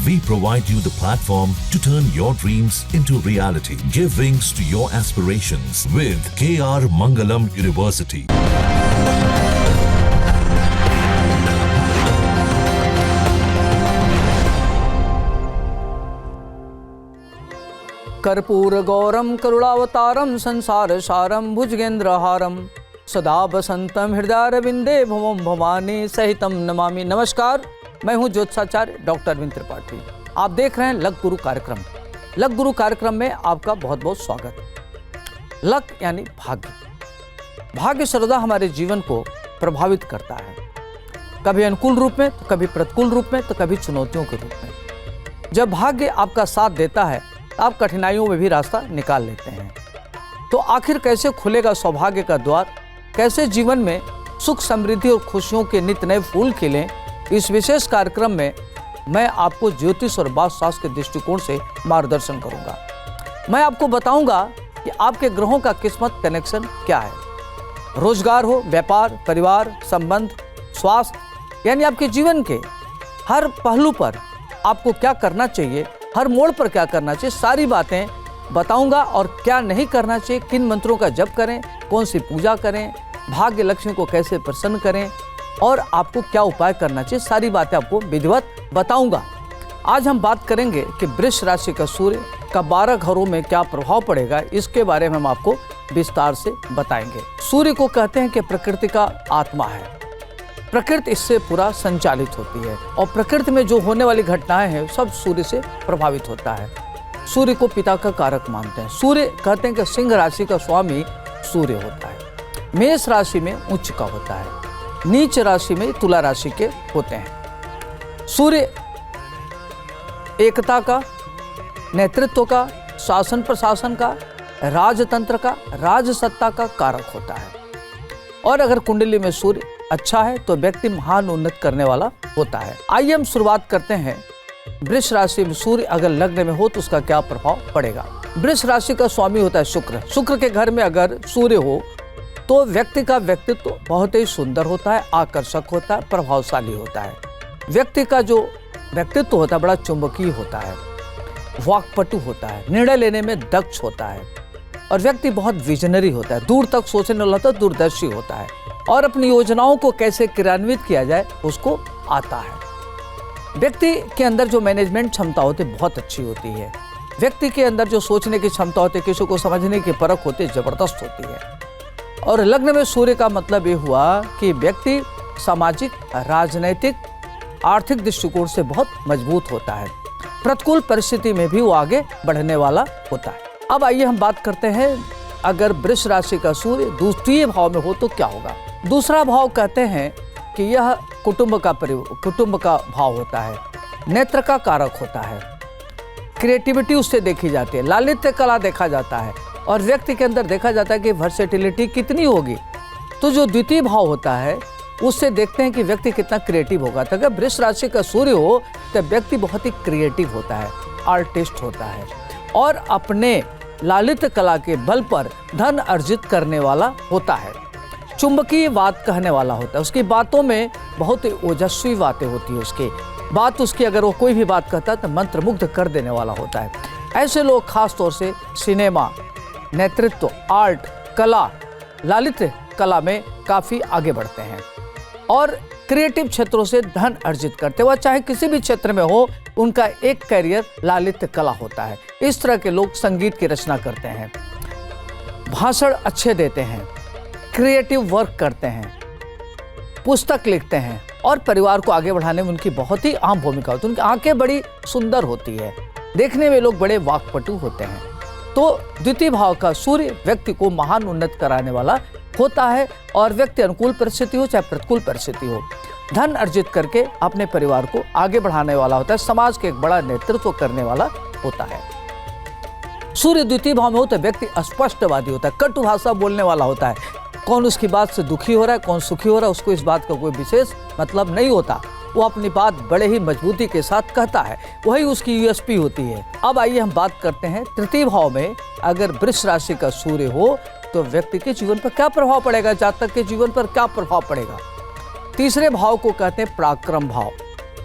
We provide you the platform to turn your dreams into reality. Give wings to your aspirations with KR Mangalam University. कर्पूर गौरम करुणावतारम संसार सारम भुजगेंद्रहारम सदा बसंतम हृदयारविंदे भवम भवानी सहितम नमामि। नमस्कार, मैं हूं ज्योतिषाचार्य डॉक्टर अरविंद त्रिपाठी। आप देख रहे हैं लक गुरु कार्यक्रम। लक गुरु कार्यक्रम में आपका बहुत बहुत स्वागत। लक यानी भाग्य। भाग्य सर्वदा हमारे जीवन को प्रभावित करता है, कभी अनुकूल रूप में तो कभी प्रतिकूल रूप में तो कभी चुनौतियों के रूप में। जब भाग्य आपका साथ देता है आप कठिनाइयों में भी रास्ता निकाल लेते हैं। तो आखिर कैसे खुलेगा सौभाग्य का द्वार, कैसे जीवन में सुख समृद्धि और खुशियों के नित नए फूल खिलें, इस विशेष कार्यक्रम में मैं आपको ज्योतिष और वास्तुशास्त्र के दृष्टिकोण से मार्गदर्शन करूंगा। मैं आपको बताऊंगा कि आपके ग्रहों का किस्मत कनेक्शन क्या है। रोजगार हो, व्यापार, परिवार, संबंध, स्वास्थ्य, यानी आपके जीवन के हर पहलू पर आपको क्या करना चाहिए, हर मोड़ पर क्या करना चाहिए, सारी बातें बताऊंगा। और क्या नहीं करना चाहिए, किन मंत्रों का जप करें, कौन सी पूजा करें, भाग्य लक्ष्मी को कैसे प्रसन्न करें और आपको क्या उपाय करना चाहिए, सारी बातें आपको विधिवत बताऊंगा। आज हम बात करेंगे कि वृष राशि का सूर्य का 12 घरों में क्या प्रभाव पड़ेगा, इसके बारे में हम आपको विस्तार से बताएंगे। सूर्य को कहते हैं कि प्रकृति का आत्मा है। प्रकृति इससे पूरा संचालित होती है और प्रकृति में जो होने वाली घटनाएं हैं सब सूर्य से प्रभावित होता है। सूर्य को पिता का कारक मानते हैं। सूर्य कहते हैं कि सिंह राशि का स्वामी सूर्य होता है। मेष राशि में उच्च का होता है, नीच राशि में तुला राशि के होते हैं। सूर्य एकता का, नेतृत्व का, शासन प्रशासन का, राजतंत्र का, राजसत्ता का कारक होता है। और अगर कुंडली में सूर्य अच्छा है तो व्यक्ति महान उन्नत करने वाला होता है। आइए हम शुरुआत करते हैं। वृष राशि में सूर्य अगर लग्न में हो तो उसका क्या प्रभाव पड़ेगा। वृष राशि का स्वामी होता है शुक्र। शुक्र के घर में अगर सूर्य हो तो व्यक्ति का व्यक्तित्व बहुत ही सुंदर होता है, आकर्षक होता है, प्रभावशाली होता है। व्यक्ति का जो व्यक्तित्व होता है बड़ा चुंबकीय होता है, वाक्पटु होता है, निर्णय लेने में दक्ष होता है और व्यक्ति बहुत विजनरी होता है, दूर तक सोचने वाला होता है, दूरदर्शी होता है और अपनी योजनाओं को कैसे क्रियान्वित किया जाए उसको आता है। व्यक्ति के अंदर जो मैनेजमेंट क्षमता होती है बहुत अच्छी होती है। व्यक्ति के अंदर जो सोचने की क्षमता होती है, किसी को समझने की परख होती है, जबरदस्त होती है। और लग्न में सूर्य का मतलब ये हुआ कि व्यक्ति सामाजिक, राजनैतिक, आर्थिक दृष्टिकोण से बहुत मजबूत होता है। प्रतिकूल परिस्थिति में भी वो आगे बढ़ने वाला होता है। अब आइए हम बात करते हैं, अगर वृष राशि का सूर्य द्वितीय भाव में हो तो क्या होगा। दूसरा भाव कहते हैं कि यह कुटुंब का भाव होता है, नेत्र का कारक होता है, क्रिएटिविटी उससे देखी जाती है, लालित्य कला देखा जाता है और व्यक्ति के अंदर देखा जाता है कि वर्सेटिलिटी कितनी होगी। तो जो द्वितीय भाव होता है उससे देखते हैं कि व्यक्ति कितना क्रिएटिव होगा। तो अगर वृष राशि का सूर्य हो तो व्यक्ति बहुत ही क्रिएटिव होता है, आर्टिस्ट होता है और अपने लालित्य कला के बल पर धन अर्जित करने वाला होता है। चुंबकीय बात कहने वाला होता है, उसकी बातों में बहुत ही ओजस्वी बातें होती है। उसकी बात, उसकी अगर वो कोई भी बात कहता है तो मंत्रमुग्ध कर देने वाला होता है। ऐसे लोग खास तौर से सिनेमा, नेतृत्व, आर्ट, कला, लालित्य कला में काफ़ी आगे बढ़ते हैं और क्रिएटिव क्षेत्रों से धन अर्जित करते हैं। वह चाहे किसी भी क्षेत्र में हो, उनका एक कैरियर लालित्य कला होता है। इस तरह के लोग संगीत की रचना करते हैं, भाषण अच्छे देते हैं, क्रिएटिव वर्क करते हैं, पुस्तक लिखते हैं और परिवार को आगे बढ़ाने में उनकी बहुत ही अहम भूमिका होती है। उनकी आंखें बड़ी सुंदर होती है, देखने में लोग बड़े वाक्पटु होते हैं। तो द्वितीय भाव का सूर्य व्यक्ति को महान उन्नत कराने वाला होता है और व्यक्ति अनुकूल परिस्थिति हो चाहे प्रतिकूल परिस्थिति हो, धन अर्जित करके अपने परिवार को आगे बढ़ाने वाला होता है, समाज के एक बड़ा नेतृत्व करने वाला होता है। सूर्य द्वितीय भाव में हो तो व्यक्ति अस्पष्टवादी होता है, कटु भाषा बोलने वाला होता है। कौन उसकी बात से दुखी हो रहा है, कौन सुखी हो रहा है, उसको इस बात का कोई विशेष मतलब नहीं होता। वो अपनी बात बड़े ही मजबूती के साथ कहता है, वही उसकी यूएसपी होती है। अब आइए हम बात करते हैं तृतीय भाव में अगर वृष राशि का सूर्य हो तो व्यक्ति के जीवन पर क्या प्रभाव पड़ेगा, जातक के जीवन पर क्या प्रभाव पड़ेगा। तीसरे भाव को कहते हैं पराक्रम भाव,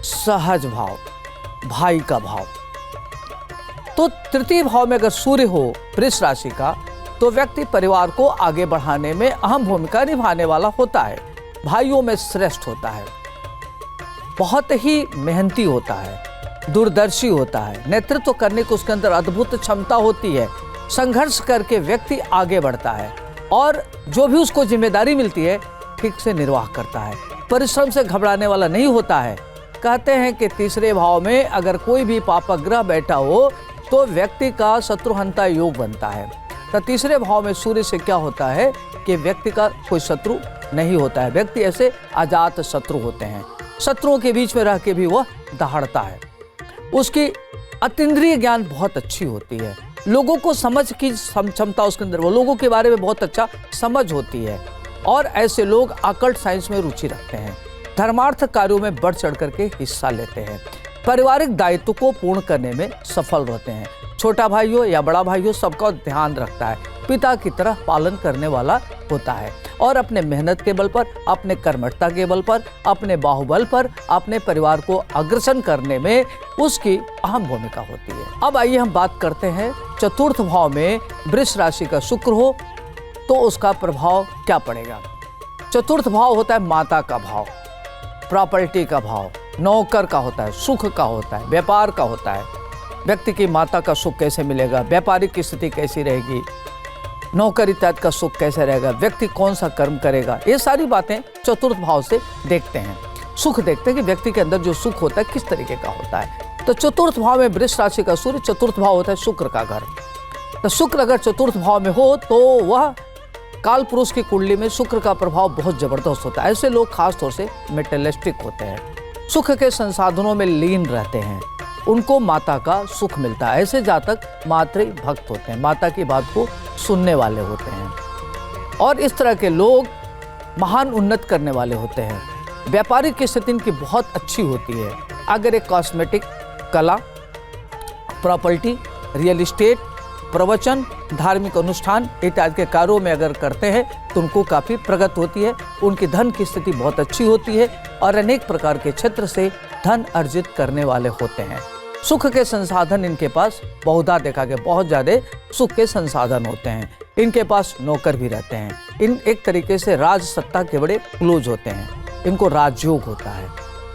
सहज भाव, भाई का भाव। तो तृतीय भाव में अगर सूर्य हो वृष राशि का, तो व्यक्ति परिवार को आगे बढ़ाने में अहम भूमिका निभाने वाला होता है, भाइयों में श्रेष्ठ होता है, बहुत ही मेहनती होता है, दूरदर्शी होता है, नेतृत्व करने की उसके अंदर अद्भुत क्षमता होती है, संघर्ष करके व्यक्ति आगे बढ़ता है और जो भी उसको जिम्मेदारी मिलती है ठीक से निर्वाह करता है, परिश्रम से घबराने वाला नहीं होता है। कहते हैं कि तीसरे भाव में अगर कोई भी पापक ग्रह बैठा हो तो व्यक्ति का शत्रुहंता योग बनता है। तो तीसरे भाव में सूर्य से क्या होता है कि व्यक्ति का कोई शत्रु नहीं होता है, व्यक्ति ऐसे अजात शत्रु होते हैं, शत्रुओं के बीच में रह के भी वह दहाड़ता है। उसकी अतीन्द्रिय ज्ञान बहुत अच्छी होती है, लोगों को समझ की क्षमता उसके अंदर, वो लोगों के बारे में बहुत अच्छा समझ होती है और ऐसे लोग अकल्ट साइंस में रुचि रखते हैं, धर्मार्थ कार्यों में बढ़ चढ़ करके हिस्सा लेते हैं, पारिवारिक दायित्व को पूर्ण करने में सफल रहते हैं, छोटा भाई हो या बड़ा भाई हो सबका ध्यान रखता है, पिता की तरह पालन करने वाला होता है और अपने मेहनत के बल पर, अपने कर्मठता के बल पर, अपने बाहुबल पर अपने परिवार को अग्रसर करने में उसकी अहम भूमिका होती है। अब आइए हम बात करते हैं चतुर्थ भाव में वृष राशि का शुक्र हो तो उसका प्रभाव क्या पड़ेगा। चतुर्थ भाव होता है माता का भाव, प्रॉपर्टी का भाव, नौकर का होता है, सुख का होता है, व्यापार का होता है, व्यक्ति की माता का सुख कैसे मिलेगा, व्यापारिक की स्थिति कैसी रहेगी, नौकरी इत्यादि का सुख कैसे रहेगा, व्यक्ति कौन सा कर्म करेगा, ये सारी बातें चतुर्थ भाव से देखते हैं। सुख देखते हैं कि व्यक्ति के अंदर जो सुख होता है किस तरीके का होता है। तो चतुर्थ भाव में वृष राशि का सूर्य, चतुर्थ भाव होता है शुक्र का घर। तो शुक्र अगर चतुर्थ भाव में हो तो वह काल पुरुष की कुंडली में शुक्र का प्रभाव बहुत जबरदस्त होता है। ऐसे लोग खास तौर से मेटेलिस्टिक होते हैं, सुख के संसाधनों में लीन रहते हैं, उनको माता का सुख मिलता है। ऐसे जातक मातृ भक्त होते हैं, माता की बात को सुनने वाले होते हैं और इस तरह के लोग महान उन्नत करने वाले होते हैं। व्यापारिक की स्थिति इनकी बहुत अच्छी होती है। अगर एक कॉस्मेटिक, कला, प्रॉपर्टी, रियल इस्टेट, प्रवचन, धार्मिक अनुष्ठान इत्यादि के कार्यों में अगर करते हैं तो उनको काफ़ी प्रगति होती है, उनकी धन की स्थिति बहुत अच्छी होती है और अनेक प्रकार के क्षेत्र से धन अर्जित करने वाले होते हैं। सुख के संसाधन इनके पास बहुधा देखा गया, बहुत ज़्यादा सुख के संसाधन होते हैं। इनके पास नौकर भी रहते हैं, इन एक तरीके से राज सत्ता के बड़े क्लोज होते हैं, इनको राजयोग होता है,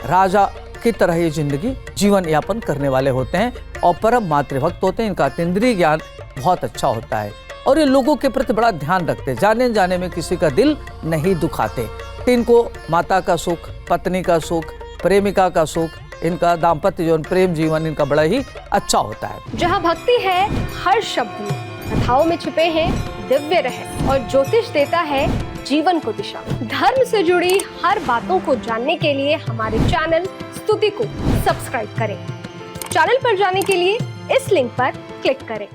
राजा की तरह ये जिंदगी जीवन यापन करने वाले होते हैं और परम मातृभक्त होते हैं। इनका अतीन्द्रिय ज्ञान बहुत अच्छा होता है और ये लोगों के प्रति बड़ा ध्यान रखते हैं, जाने जाने में किसी का दिल नहीं दुखाते। तो इनको माता का सुख, पत्नी का सुख, प्रेमिका का सुख, इनका दाम्पत्य जीवन, प्रेम जीवन इनका बड़ा ही अच्छा होता है। जहाँ भक्ति है हर शब्द में, कथाओं में छुपे हैं दिव्य रहस्य और ज्योतिष देता है जीवन को दिशा। धर्म से जुड़ी हर बातों को जानने के लिए हमारे चैनल स्तुति को सब्सक्राइब करें। चैनल पर जाने के लिए इस लिंक पर क्लिक करें।